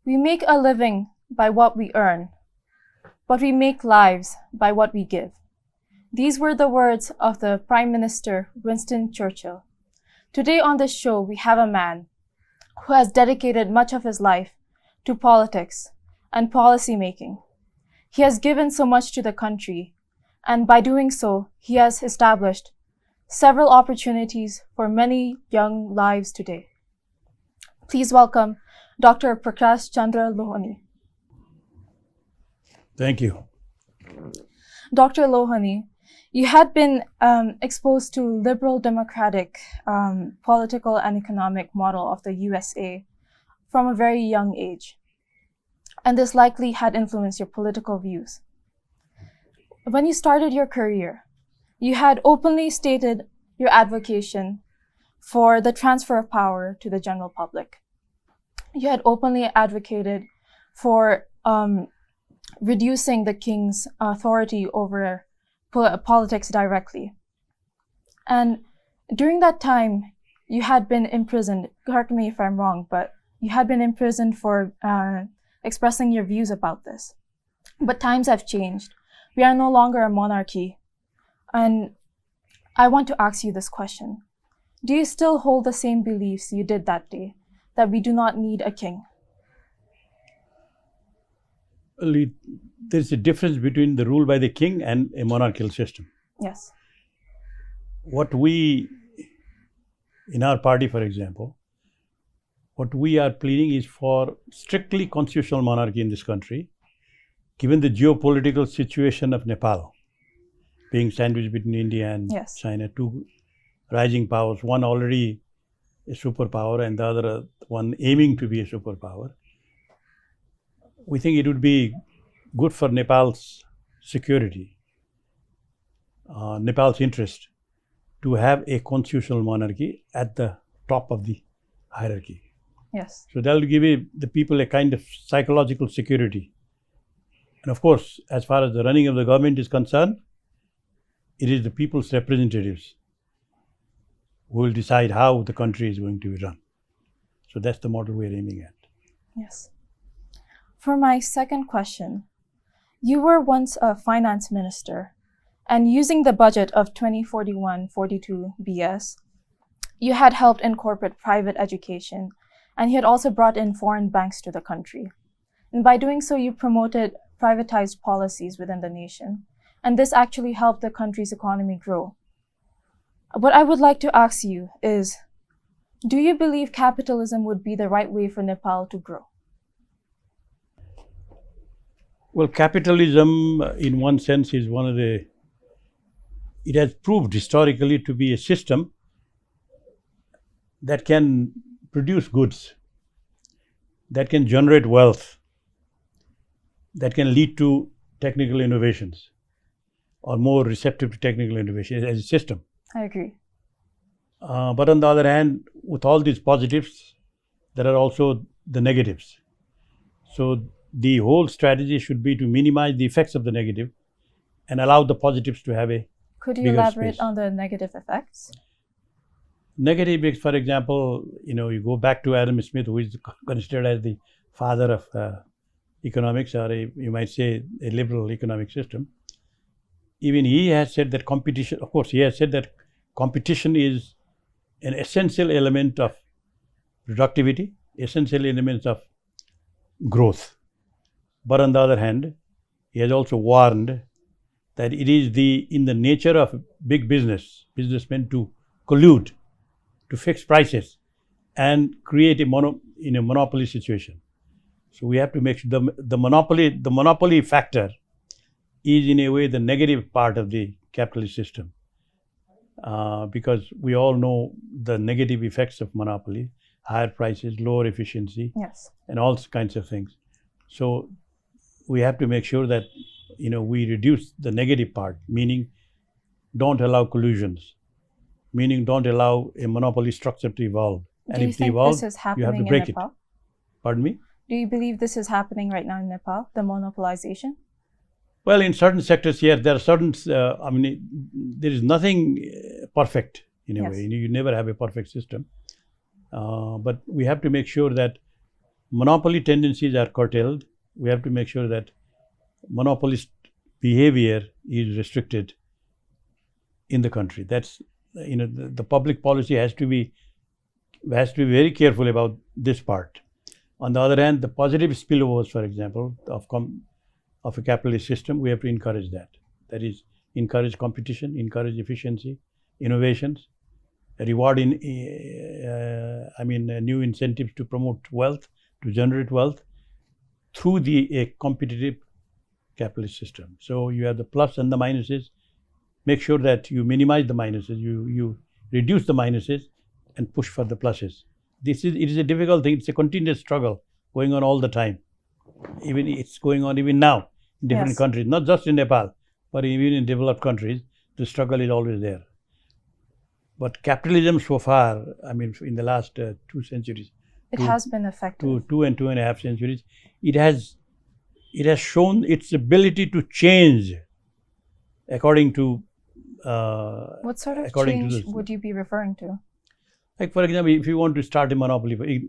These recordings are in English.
We make a living by what we earn, but we make lives by what we give. These were the words of the Prime Minister Winston Churchill. Today on this show, we have a man who has dedicated much of his life to politics and policy making. He has given so much to the country, and by doing so, he has established several opportunities for many young lives today. Please welcome Dr. Prakash Chandra Lohani. Thank you. Dr. Lohani, you had been exposed to liberal democratic political and economic model of the USA from a very young age, and this likely had influenced your political views. When you started your career, you had openly stated your advocacy for the transfer of power to the general public. You had openly advocated for reducing the king's authority over politics directly. And during that time, you had been imprisoned. Correct me if I'm wrong, but you had been imprisoned for expressing your views about this. But times have changed. We are no longer a monarchy. And I want to ask you this question. Do you still hold the same beliefs you did that day, that we do not need a king? There's a difference between the rule by the king and a monarchical system. Yes. What we, in our party, for example, what we are pleading is for strictly constitutional monarchy in this country, given the geopolitical situation of Nepal, being sandwiched between India and Yes. China, two rising powers, one already a superpower and the other one aiming to be a superpower. We think it would be good for Nepal's security, Nepal's interest, to have a constitutional monarchy at the top of the hierarchy. Yes. So that will give the people a kind of psychological security. And of course, as far as the running of the government is concerned, it is the people's representatives who will decide how the country is going to be run. So that's the model we're aiming at. Yes. For my second question, you were once a finance minister, and using the budget of 2041-42 BS, you had helped incorporate private education, and you had also brought in foreign banks to the country. And by doing so, you promoted privatized policies within the nation, and this actually helped the country's economy grow. What I would like to ask you is, do you believe capitalism would be the right way for Nepal to grow? Well, capitalism, in one sense, is it has proved historically to be a system that can produce goods, that can generate wealth, that can lead to technical innovations, or more receptive to technical innovation as a system. I agree. But on the other hand, with all these positives, there are also the negatives. So the whole strategy should be to minimize the effects of the negative and allow the positives to have a Could you bigger elaborate space. on the negative effects? Negative, for example, you go back to Adam Smith, who is considered as the father of economics, or you might say a liberal economic system. Even he has said that competition, of course, he has said that competition is an essential element of productivity, essential elements of growth. But on the other hand, he has also warned that it is in the nature of big businessmen to collude, to fix prices and create a monopoly situation. So we have to make sure the monopoly factor is in a way the negative part of the capitalist system, because we all know the negative effects of monopoly, higher prices, lower efficiency, Yes. and all kinds of things. So we have to make sure that we reduce the negative part, meaning don't allow collusions, meaning don't allow a monopoly structure to evolve. Do you think this is you have to happening in break it. Nepal? Pardon me? Do you believe this is happening right now in Nepal, the monopolization? Well, in certain sectors, yes, there are certain, there is nothing perfect in a Yes. way. You never have a perfect system. But we have to make sure that monopoly tendencies are curtailed. We have to make sure that monopolist behavior is restricted in the country. That's, the public policy has to be very careful about this part. On the other hand, the positive spillovers, for example, of a capitalist system, we have to encourage that. That is, encourage competition, encourage efficiency, innovations, reward new incentives to promote wealth, to generate wealth through a competitive capitalist system. So you have the plus and the minuses. Make sure that you minimize the minuses, you reduce the minuses and push for the pluses. It is a difficult thing. It's a continuous struggle going on all the time. It's going on even now in different countries, not just in Nepal, but even in developed countries. The struggle is always there. But capitalism so far, in the last 2 centuries, it has been effective. 2 and 2.5 centuries, it has shown its ability to change according to. What sort of change would you be referring to? Like, for example, if you want to start a monopoly,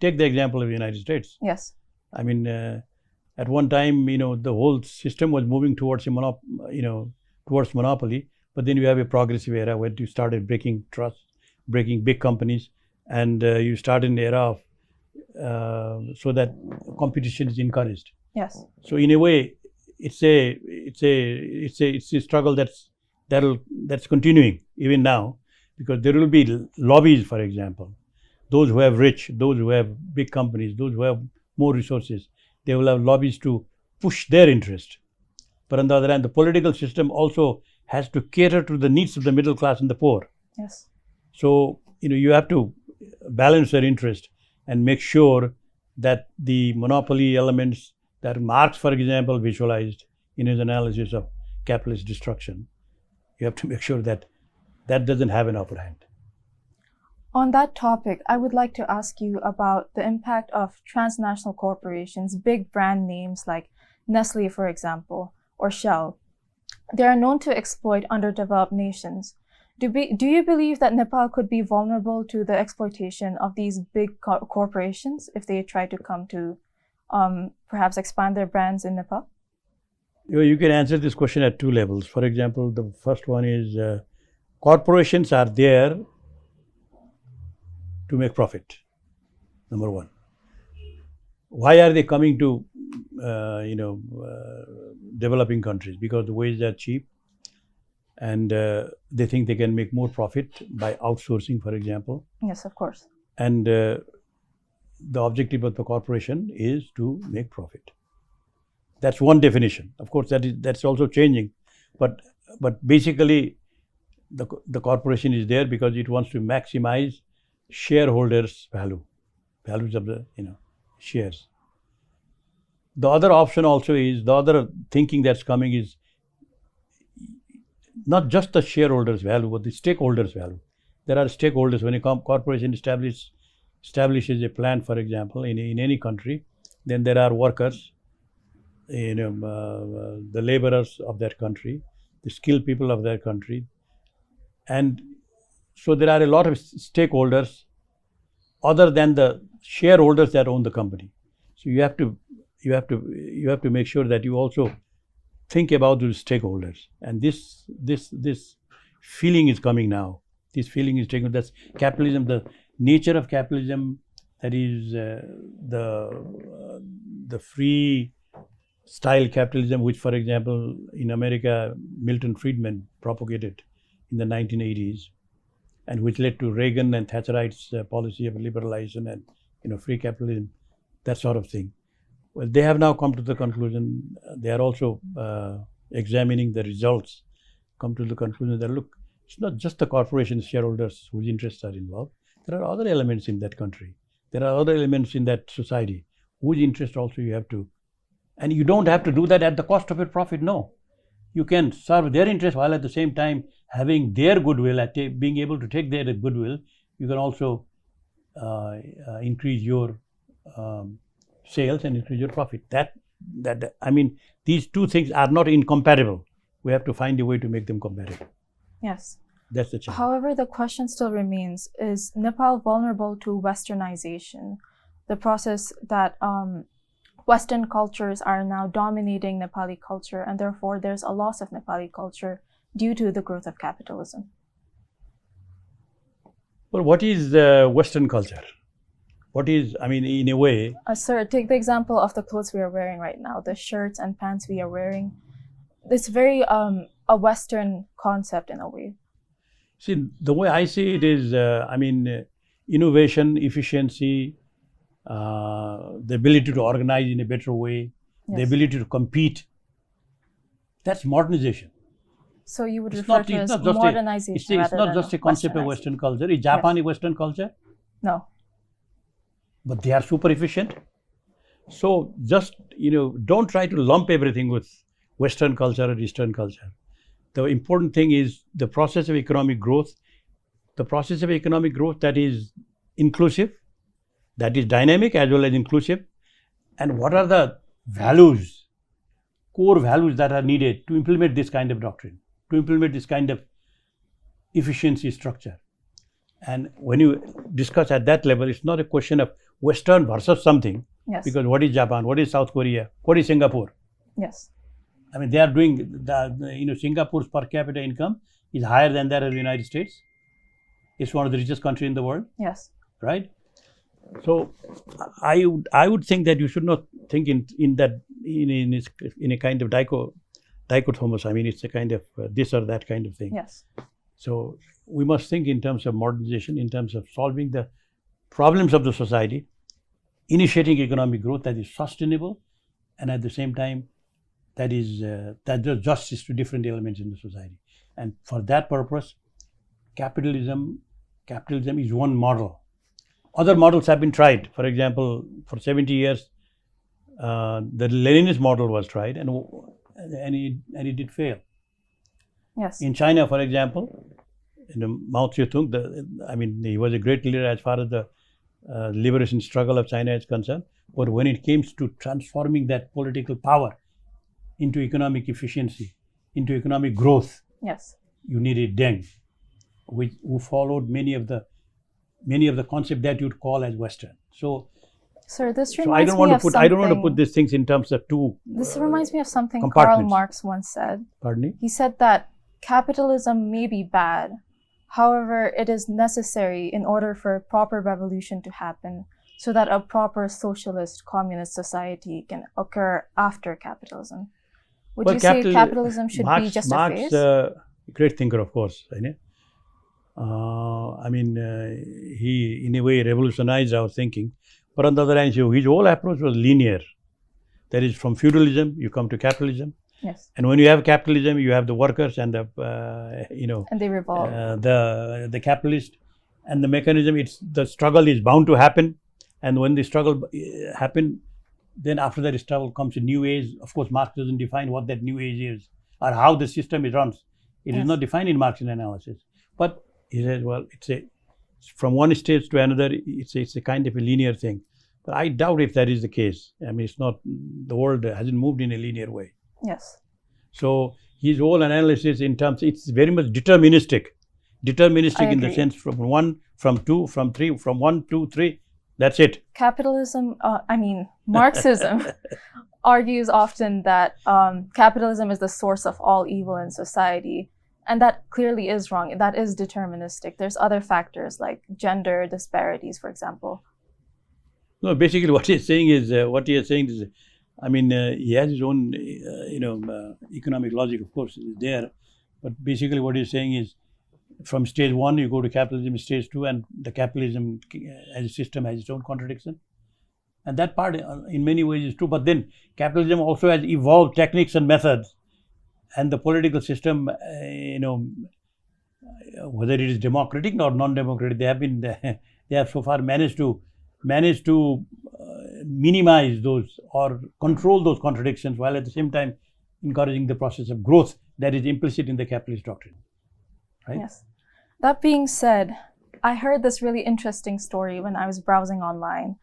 take the example of the United States. Yes. At one time, the whole system was moving towards towards monopoly. But then you have a progressive era where you started breaking trust, breaking big companies, and you start an era of so that competition is encouraged. Yes. So in a way, it's a struggle that's continuing even now, because there will be lobbies, for example. Those who have those who have big companies, those who have more resources, they will have lobbies to push their interest. But on the other hand, the political system also has to cater to the needs of the middle class and the poor. Yes. So, you have to balance their interest and make sure that the monopoly elements that Marx, for example, visualized in his analysis of capitalist destruction, you have to make sure that doesn't have an upper hand. On that topic, I would like to ask you about the impact of transnational corporations, big brand names like Nestle, for example, or Shell. They are known to exploit underdeveloped nations. Do you believe that Nepal could be vulnerable to the exploitation of these big corporations if they try to come to perhaps expand their brands in Nepal? You can answer this question at 2 levels. For example, the first one is corporations are there to make profit, number one. Why are they coming to developing countries? Because the wages are cheap, and they think they can make more profit by outsourcing, for example. Yes, of course. And the objective of the corporation is to make profit. That's one definition. Of course, that's also changing, but basically, the corporation is there because it wants to maximize shareholders' values of the shares. The other option also is, the other thinking that's coming is not just the shareholders' value, but the stakeholders' value. There are stakeholders. When a corporation establishes a plant, for example, in any country, then there are workers, the laborers of that country, the skilled people of that country, and so there are a lot of stakeholders other than the shareholders that own the company. So you have to make sure that you also think about those stakeholders. And this feeling is coming now. This feeling is taking. That's capitalism. The nature of capitalism, that is the free style capitalism, which, for example, in America, Milton Friedman propagated in the 1980s, and which led to Reagan and Thatcherite's policy of liberalization and free capitalism, that sort of thing. Well, they have now come to the conclusion. They are also examining the results. Come to the conclusion that, look, it's not just the corporation shareholders whose interests are involved. There are other elements in that country. There are other elements in that society whose interest also you have to. And you don't have to do that at the cost of your profit. No, you can serve their interest while at the same time having their goodwill, being able to take their goodwill. You can also increase your sales and increase your profit. These two things are not incompatible. We have to find a way to make them compatible. Yes. That's the challenge. However, the question still remains, is Nepal vulnerable to westernization? the process that Western cultures are now dominating Nepali culture, and therefore there's a loss of Nepali culture due to the growth of capitalism. Well, what is Western culture? What is, I mean, in a way... Sir, take the example of the clothes we are wearing right now, the shirts and pants we are wearing. It's very a Western concept in a way. See, the way I see it is, innovation, efficiency, the ability to organize in a better way, the ability to compete. That's modernization. So you would refer to as modernization it's not just a concept of Western culture. Is Japan a Western culture? No. But they are super efficient. So just, don't try to lump everything with Western culture or Eastern culture. The important thing is the process of economic growth, that is inclusive, that is dynamic as well as inclusive, and what are the values, core values that are needed to implement this kind of doctrine, to implement this kind of efficiency structure. And when you discuss at that level, it's not a question of Western versus something. Yes. Because what is Japan? What is South Korea? What is Singapore? Yes. I mean, they are doing Singapore's per capita income is higher than that of the United States. It's one of the richest countries in the world. Yes. Right. So I would think that you should not think in a kind of dichotomous. I mean, it's a kind of this or that kind of thing. Yes. So we must think in terms of modernization, in terms of solving the problems of the society, initiating economic growth that is sustainable, and at the same time that does justice to different elements in the society. And for that purpose, capitalism is one model. Other models have been tried. For example, for 70 years, the Leninist model was tried, and it did fail. Yes. In China, for example, Mao Zedong, he was a great leader as far as the liberation struggle of China is concerned. But when it came to transforming that political power into economic efficiency, into economic growth, yes, you needed Deng, who followed many of the concepts that you'd call as Western. So, sir, this reminds me of something. I don't want to put these things in terms of two. This reminds me of something Karl Marx once said. Pardon me? He said that capitalism may be bad, however, it is necessary in order for a proper revolution to happen, so that a proper socialist communist society can occur after capitalism. Would you say capitalism should be just a phase? Marx, great thinker, of course. He, in a way, revolutionized our thinking. But on the other hand, his whole approach was linear. That is, from feudalism, you come to capitalism. Yes. And when you have capitalism, you have the workers and the, and they revolve. The capitalist and the mechanism. The struggle is bound to happen. And when the struggle happen, then after that struggle comes a new age. Of course, Marx doesn't define what that new age is or how the system runs. It is not defined in Marxian analysis. But he says, well, from one stage to another, it's a kind of a linear thing. But I doubt if that is the case. I mean, the world hasn't moved in a linear way. Yes. So his whole analysis it's very much deterministic. Deterministic in the sense from 1, from 2, from 3, from 1, 2, 3. That's it. Capitalism, Marxism argues often that capitalism is the source of all evil in society. And that clearly is wrong. That is deterministic. There's other factors like gender disparities, for example. No, basically what he's saying is, he has his own, economic logic, of course, is there. But basically what he's saying is, from stage 1, you go to capitalism, stage 2, and the capitalism as a system has its own contradiction. And that part, in many ways, is true. But then capitalism also has evolved techniques and methods. And the political system, whether it is democratic or non-democratic, they have so far managed to minimize those or control those contradictions, while at the same time encouraging the process of growth that is implicit in the capitalist doctrine. Right? Yes. That being said, I heard this really interesting story when I was browsing online.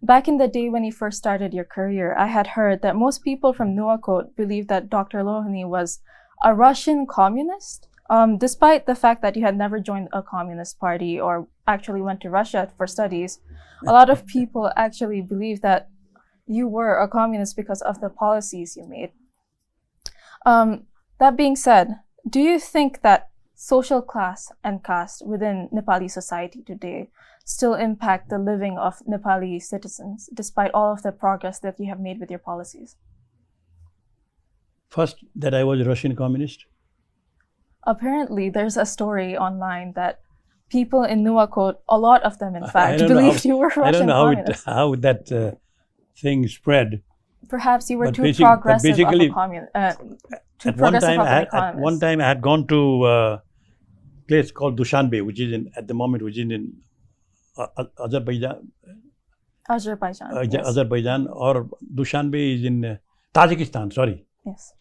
Back in the day when you first started your career, I had heard that most people from Nuwakot believed that Dr. Lohani was a Russian communist, Despite the fact that you had never joined a communist party or actually went to Russia for studies, a lot of people actually believe that you were a communist because of the policies you made. That being said, do you think that social class and caste within Nepali society today still impact the living of Nepali citizens, despite all of the progress that you have made with your policies? First, that I was a Russian communist. Apparently, there's a story online that people in Nuwakot, a lot of them in fact, believed you were Russian communist. I don't know how that thing spread. Perhaps you were too progressive of a communist. At one time, I had gone to a place called Dushanbe, which is at the moment in Azerbaijan. Yes. Azerbaijan, or Dushanbe is in Tajikistan. Sorry. Yes.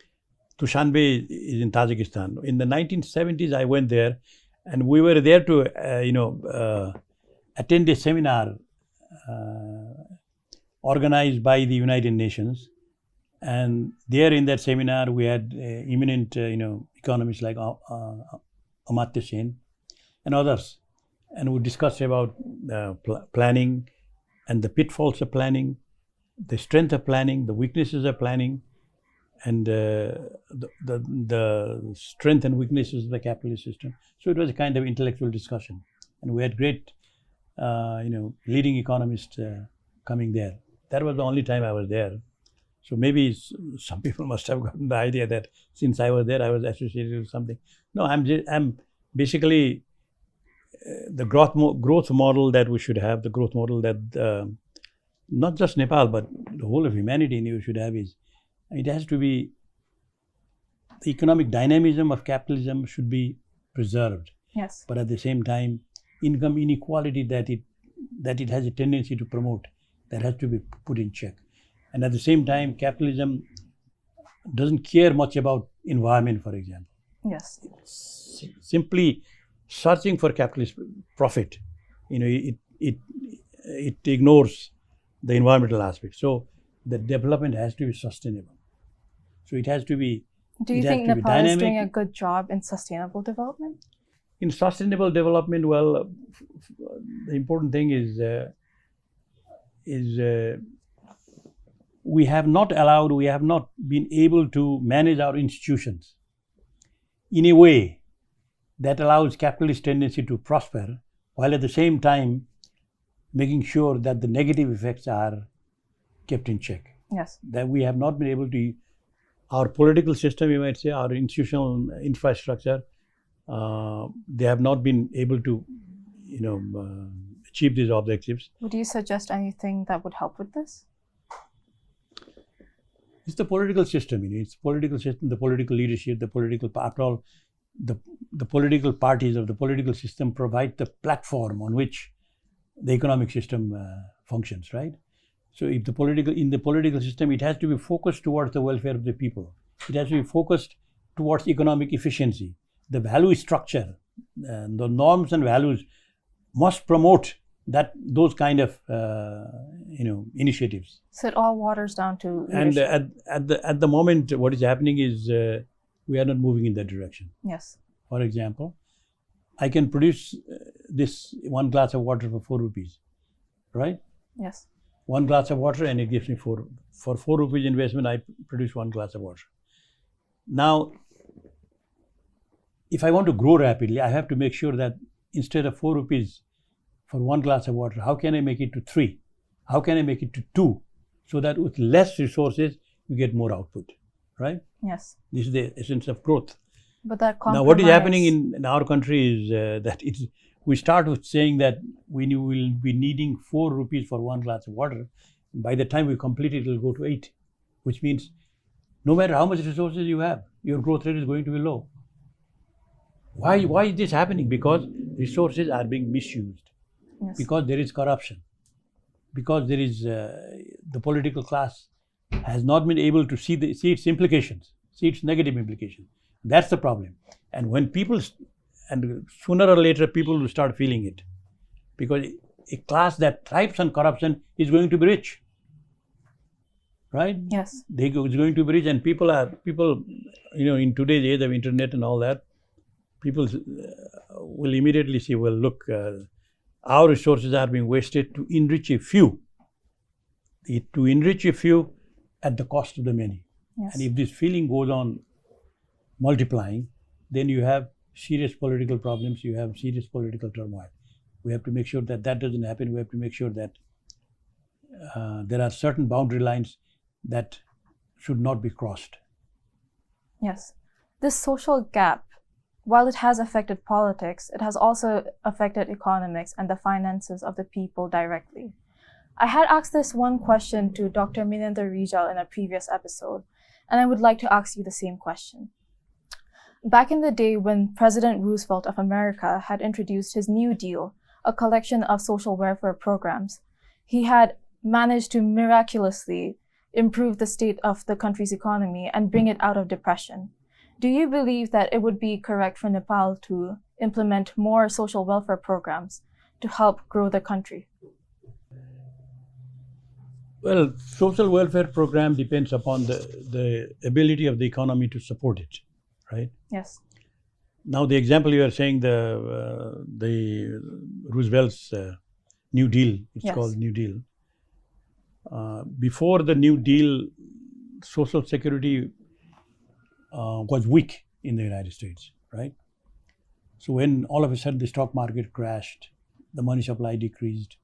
Dushanbe is in Tajikistan. In the 1970s, I went there, and we were there to attend a seminar organized by the United Nations. And there in that seminar, we had eminent, economists like Amartya Sen and others. And we discussed about planning and the pitfalls of planning, the strength of planning, the weaknesses of planning, and the strength and weaknesses of the capitalist system. So it was a kind of intellectual discussion. And we had great, leading economists coming there. That was the only time I was there. So maybe some people must have gotten the idea that since I was there, I was associated with something. No, I'm basically the growth model that we should have, the growth model that not just Nepal, but the whole of humanity should have is, it has to be, the economic dynamism of capitalism should be preserved. Yes. But at the same time, income inequality that it has a tendency to promote, that has to be put in check. And at the same time, capitalism doesn't care much about environment, for example. Yes. Simply searching for capitalist profit, it ignores the environmental aspect. So the development has to be sustainable. So it has to be. Do you think Nepal is doing a good job in sustainable development? In sustainable development, well, the important thing is we have not been able to manage our institutions in a way that allows capitalist tendency to prosper, while at the same time making sure that the negative effects are kept in check. Yes. That we have not been able to, our political system, you might say, our institutional infrastructure, they have not been able to, achieve these objectives. Would you suggest anything that would help with this? It's the political system, it's political system, the political leadership, after all, the political parties of the political system provide the platform on which the economic system functions, right? So if in the political system, it has to be focused towards the welfare of the people. It has to be focused towards economic efficiency. The value structure, the norms and values must promote those kind of initiatives. So it all waters down to leadership. And at the moment, what is happening is we are not moving in that direction. Yes. For example, I can produce this one glass of water for 4 rupees, right? Yes. One glass of water, and it gives me for 4 rupees investment, I produce 1 glass of water. Now, if I want to grow rapidly, I have to make sure that instead of 4 rupees for 1 glass of water, how can I make it to 3? How can I make it to 2? So that with less resources, you get more output, right? Yes. This is the essence of growth. But that compromise... Now, what is happening in our country is that we start with saying that we will be needing 4 rupees for 1 glass of water. By the time we complete it, it will go to 8, which means no matter how much resources you have, your growth rate is going to be low. Why is this happening? Because resources are being misused. Yes. Because there is corruption. Because there is the political class has not been able to see its implications, see its negative implications. That's the problem. And when people, and sooner or later people will start feeling it, because a class that thrives on corruption is going to be rich, right? Yes. It's going to be rich, and people in today's age of internet and all that, people will immediately see, well, look, our resources are being wasted to enrich a few. To enrich a few at the cost of the many. Yes. And if this feeling goes on multiplying, then you have serious political problems, you have serious political turmoil. We have to make sure that that doesn't happen. We have to make sure that there are certain boundary lines that should not be crossed. Yes. This social gap, while it has affected politics, it has also affected economics and the finances of the people directly. I had asked this one question to Dr. Minendra Rijal in a previous episode, and I would like to ask you the same question. Back in the day when President Roosevelt of America had introduced his New Deal, a collection of social welfare programs, he had managed to miraculously improve the state of the country's economy and bring it out of depression. Do you believe that it would be correct for Nepal to implement more social welfare programs to help grow the country? Well, social welfare program depends upon the ability of the economy to support it, right? Yes. Now, the example you are saying, the Roosevelt's New Deal, it's Yes. called New Deal. Before the New Deal, Social Security was weak in the United States, right? So when all of a sudden the stock market crashed, the money supply decreased,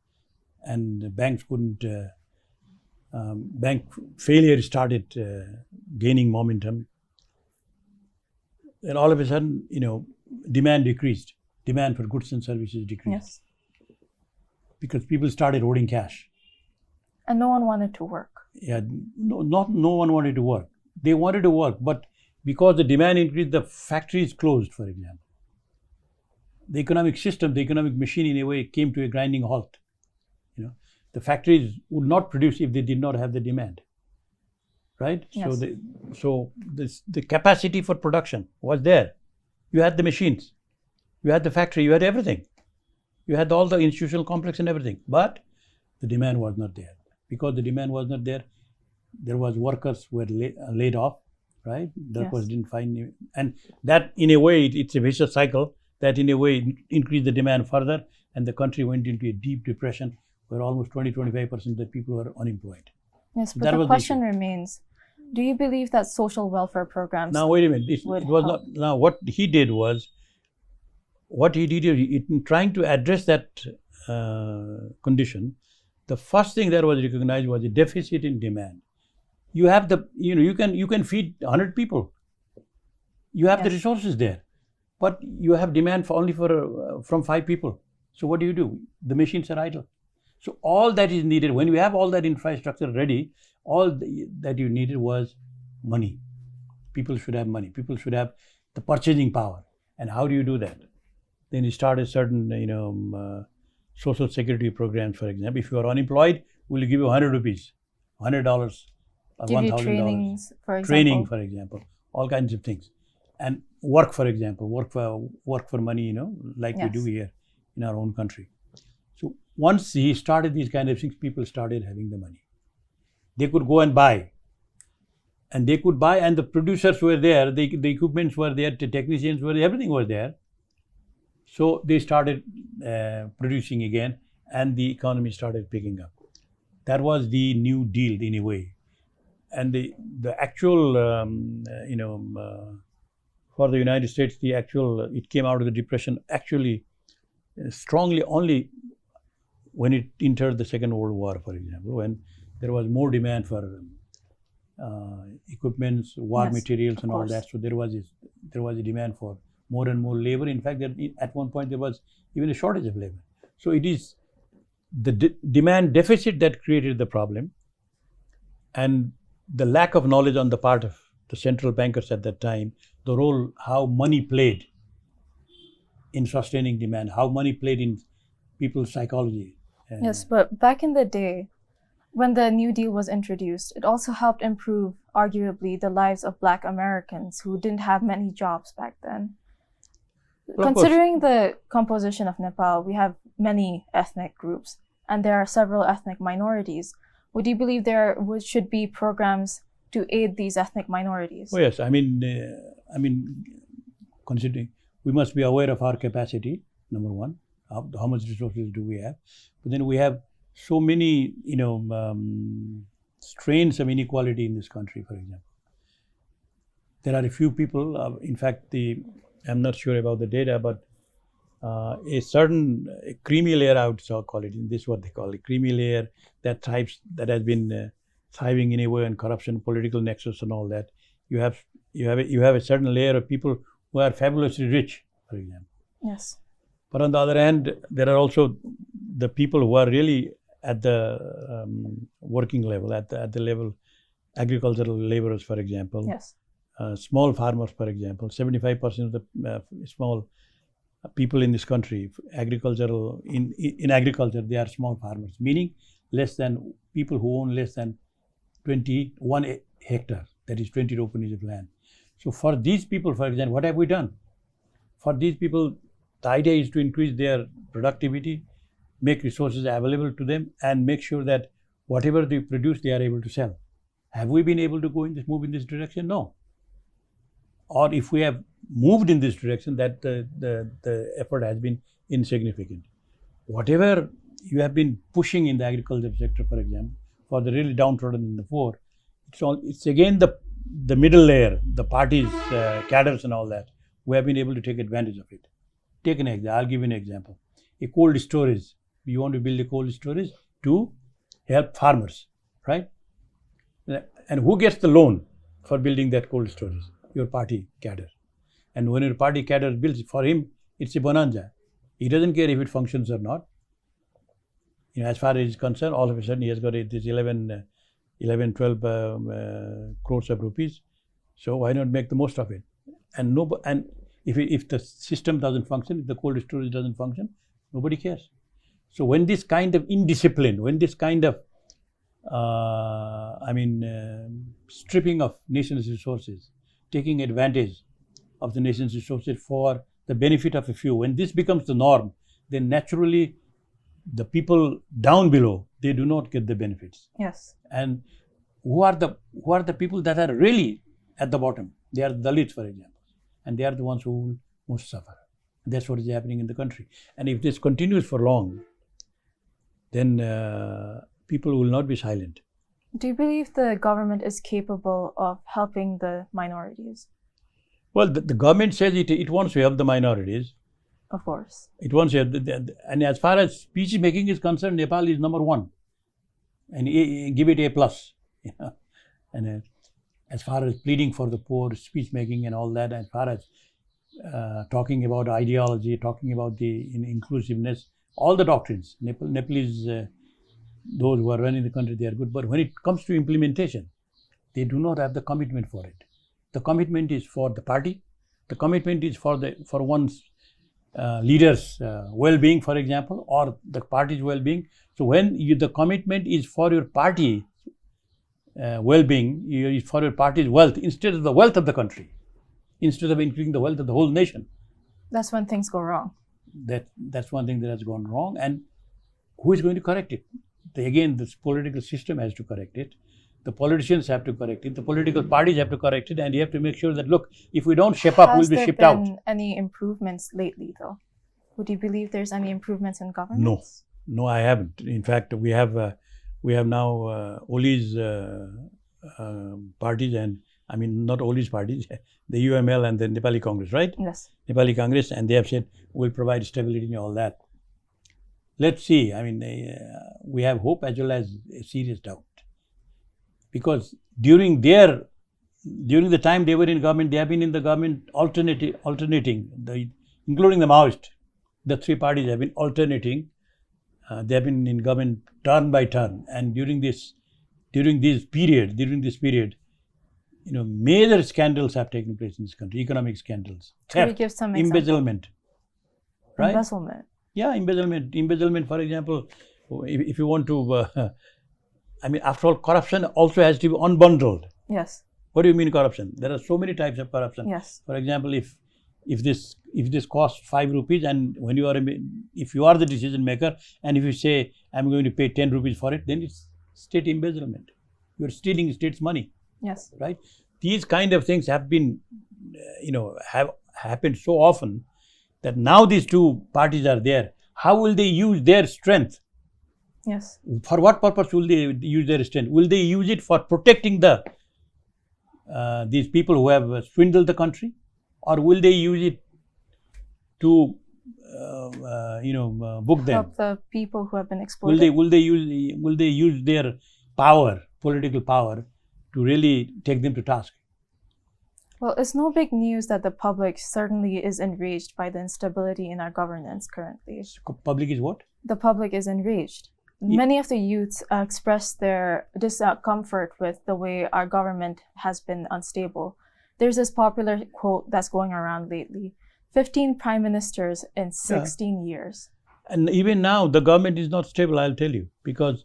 and the banks couldn't, bank failure started gaining momentum. And all of a sudden, demand decreased. Demand for goods and services decreased. Yes. Because people started hoarding cash. And no one wanted to work. Yeah, no one wanted to work. They wanted to work, but because the demand increased, the factories closed, for example. The economic system, the economic machine, in a way, came to a grinding halt. The factories would not produce if they did not have the demand, right? Yes. So the capacity for production was there. You had the machines, you had the factory, you had everything. You had all the institutional complex and everything, but the demand was not there. Because the demand was not there, there was workers who were laid off, right? Workers Yes. didn't find, and that in a way, it's a vicious cycle that in a way increased the demand further, and the country went into a deep depression where almost 20-25% of the people were unemployed. Yes, but That the was the question issue. remains, do you believe that social welfare programs Now wait a minute, it would was help? not. Now what he did was, in trying to address that condition, the first thing that was recognized was a deficit in demand. You have you can feed 100 people. You have the Yes. resources there, but you have demand from 5 people. So what do? The machines are idle. So all that is needed, when you have all that infrastructure ready, that you needed was money. People should have money. People should have the purchasing power. And how do you do that? Then you start a certain, social security programs, for example. If you are unemployed, we'll give you 100 rupees, $100, Give you $1,000. trainings, for example. Training, for example, all kinds of things. And work, for example, work for money, like we do Yes. here in our own country. So once he started these kind of things, people started having the money. They could go and buy. And they could buy, and the producers were there, the equipments were there, the technicians were there, everything was there. So they started producing again, and the economy started picking up. That was the New Deal in a way. And the actual, for the United States, it came out of the Depression actually strongly only when it entered the Second World War, for example, when there was more demand for equipments, war Yes, materials, of and all course. that. So there was a demand for more and more labor. In fact, at one point there was even a shortage of labor. So it is the demand deficit that created the problem, and the lack of knowledge on the part of the central bankers at that time, the role how money played in sustaining demand, how money played in people's psychology. Yes, but back in the day, when the New Deal was introduced, it also helped improve, arguably, the lives of Black Americans who didn't have many jobs back then. Well, of course. Considering the composition of Nepal, we have many ethnic groups, and there are several ethnic minorities. Would you believe there should be programs to aid these ethnic minorities? Oh yes, I mean, considering we must be aware of our capacity, number one, how much resources do we have. But then we have so many, strains of inequality in this country, for example. There are a few people, in fact, I'm not sure about the data, but a certain creamy layer, I would call it, this is what they call it, creamy layer that thrives, that has been thriving in a way in corruption, political nexus and all that. You have a certain layer of people who are fabulously rich, for example. Yes. But on the other hand, there are also the people who are really at the working level, at the level, agricultural laborers, for example. Yes. Small farmers, for example. 75% of the small people in this country, agricultural in agriculture, they are small farmers, meaning people who own less than 21 hectares, that is 20 rupees of land. So for these people, for example, what have we done? For these people, the idea is to increase their productivity, make resources available to them, and make sure that whatever they produce, they are able to sell. Have we been able to move in this direction? No. Or if we have moved in this direction, that the effort has been insignificant. Whatever you have been pushing in the agriculture sector, for example, for the really downtrodden in the poor, it's again the middle layer, the parties, cadres and all that, who have been able to take advantage of it. Take an example. I'll give you an example. A cold storage. You want to build a cold storage to help farmers, right? And who gets the loan for building that cold storage? Your party cadre. And when your party cadre builds, for him, it's a bonanza. He doesn't care if it functions or not. As far as he's concerned, all of a sudden he has got this 11, 12 crores of rupees. So why not make the most of it? And if the system doesn't function, if the cold storage doesn't function, nobody cares. So when this kind of indiscipline, when this kind of stripping of nation's resources, taking advantage of the nation's resources for the benefit of a few, when this becomes the norm, then naturally the people down below, they do not get the benefits. Yes. And who are the people that are really at the bottom? They are the Dalits, for example, and they are the ones who will most suffer. That's what is happening in the country. And if this continues for long, then people will not be silent. Do you believe the government is capable of helping the minorities? Well, the government says it wants to help the minorities. Of course. It wants to help. And as far as speech making is concerned, Nepal is number one. And give it A+. And as far as pleading for the poor, speech making and all that, as far as talking about ideology, talking about the inclusiveness, all the doctrines, Nepalese, those who are running the country, they are good. But when it comes to implementation, they do not have the commitment for it. The commitment is for the party. The commitment is for one's leaders' well-being, for example, or the party's well-being. So when the commitment is for your party well-being, for your party's wealth, instead of the wealth of the country, instead of increasing the wealth of the whole nation. That's when things go wrong. That's one thing that has gone wrong. And who is going to correct it? Again, this political system has to correct it. The politicians have to correct it. The political parties have to correct it. And you have to make sure that, look, if we don't shape up, we'll be shipped out. Has there been any improvements lately, though? Would you believe there's any improvements in governance? No, I haven't. In fact, we have now Oli's parties, and not Oli's parties, the UML and the Nepali Congress, right? Yes. Nepali Congress, and they have said we'll provide stability and all that. Let's see. We have hope as well as a serious doubt, because during the time they were in government, they have been in the government alternating, including the Maoist. The three parties have been alternating. They have been in government turn by turn, and during this period, major scandals have taken place in this country. Economic scandals, theft, embezzlement, right? Embezzlement. Yeah, embezzlement. For example, if you want to, after all, corruption also has to be unbundled. Yes. What do you mean corruption? There are so many types of corruption. Yes. For example, if this costs 5 rupees, and when if you are the decision maker, and if you say I'm going to pay 10 rupees for it, then it's state embezzlement. You're stealing state's money. Yes. Right. These kind of things have been, have happened so often that now these two parties are there. How will they use their strength? Yes. For what purpose will they use their strength? Will they use it for protecting these people who have swindled the country, or will they use it to book them? Help the people who have been exploited. Will they use their power, political power, to really take them to task? Well, it's no big news that the public certainly is enraged by the instability in our governance currently. Public is what? The public is enraged. Many of the youths express their discomfort with the way our government has been unstable. There's this popular quote that's going around lately: 15 prime ministers in 16 years. And even now, the government is not stable, I'll tell you. Because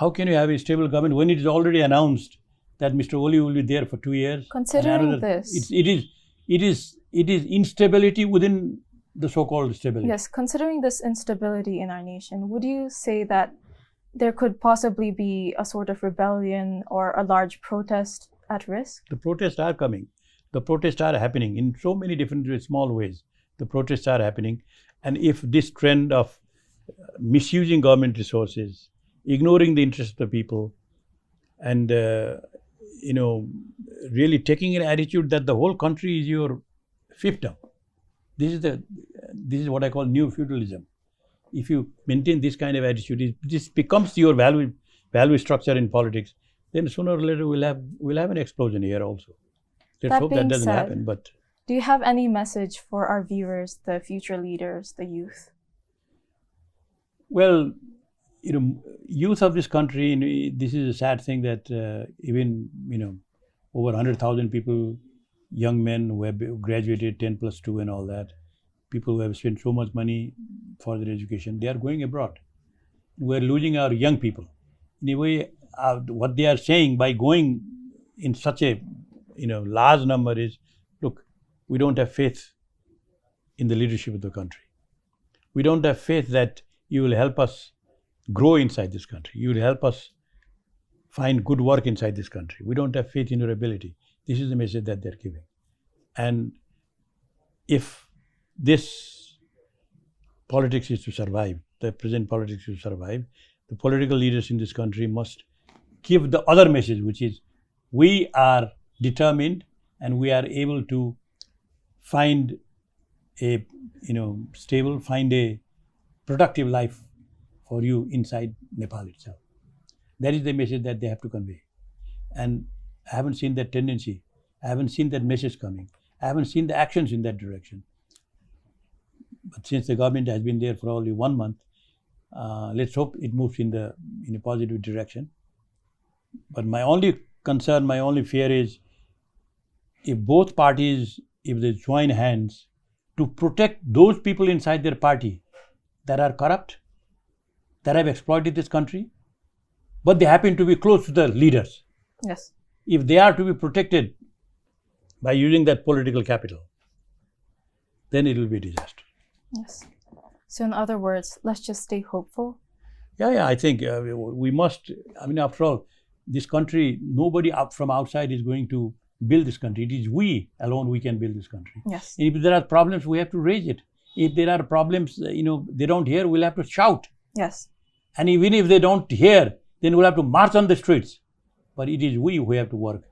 how can you have a stable government when it is already announced that Mr. Gole will be there for 2 years? Considering this, it is instability within the so-called stability. Yes, considering this instability in our nation, would you say that there could possibly be a sort of rebellion or a large protest at risk? The protests are coming. The protests are happening in so many different small ways. The protests are happening. And if this trend of misusing government resources, ignoring the interests of the people, and really taking an attitude that the whole country is your fiefdom, this is what I call new feudalism. If you maintain this kind of attitude, this becomes your value structure in politics, then sooner or later we'll have an explosion here also. Let's hope that doesn't happen. But do you have any message for our viewers, the future leaders, the youth? Well, youth of this country, this is a sad thing that even over 100,000 people, young men who have graduated 10+2 and all that, people who have spent so much money for their education, they are going abroad. We are losing our young people. In a way, what they are saying by going in such a large number is, look, we don't have faith in the leadership of the country. We don't have faith that you will help us grow inside this country. You will help us find good work inside this country. We don't have faith in your ability. This is the message that they're giving. And if this politics is to survive, the present politics is to survive, the political leaders in this country must give the other message, which is we are determined and we are able to find a stable, find a productive life for you inside Nepal itself. That is the message that they have to convey. And I haven't seen that tendency. I haven't seen that message coming. I haven't seen the actions in that direction. But since the government has been there for only 1 month, let's hope it moves in a positive direction. But my only concern, my only fear is if both parties, if they join hands to protect those people inside their party that are corrupt, that have exploited this country, but they happen to be close to the leaders. Yes. If they are to be protected by using that political capital, then it will be a disaster. Yes. So in other words, let's just stay hopeful. Yeah, I think we must, after all, this country, nobody from outside is going to build this country. It is we alone who can build this country. Yes. If there are problems, we have to raise it. If there are problems, they don't hear, we'll have to shout. Yes. And even if they don't hear, then we'll have to march on the streets. But it is we who have to work.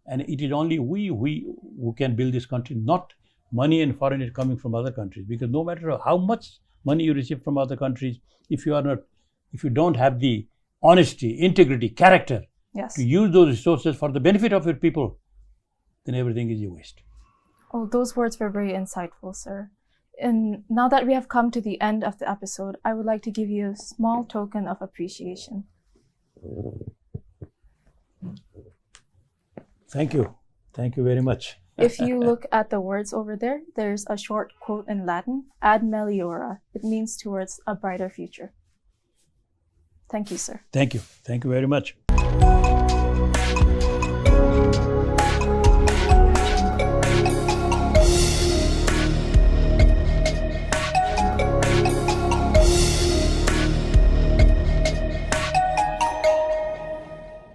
And it is only we who can build this country, not money and foreign aid coming from other countries. Because no matter how much money you receive from other countries, if you don't have the honesty, integrity, character to use those resources for the benefit of your people, then everything is a waste. Oh, those words were very insightful, sir. And now that we have come to the end of the episode, I would like to give you a small token of appreciation. Thank you. Thank you very much. If you look at the words over there, there's a short quote in Latin, ad meliora. It means towards a brighter future. Thank you, sir. Thank you. Thank you very much.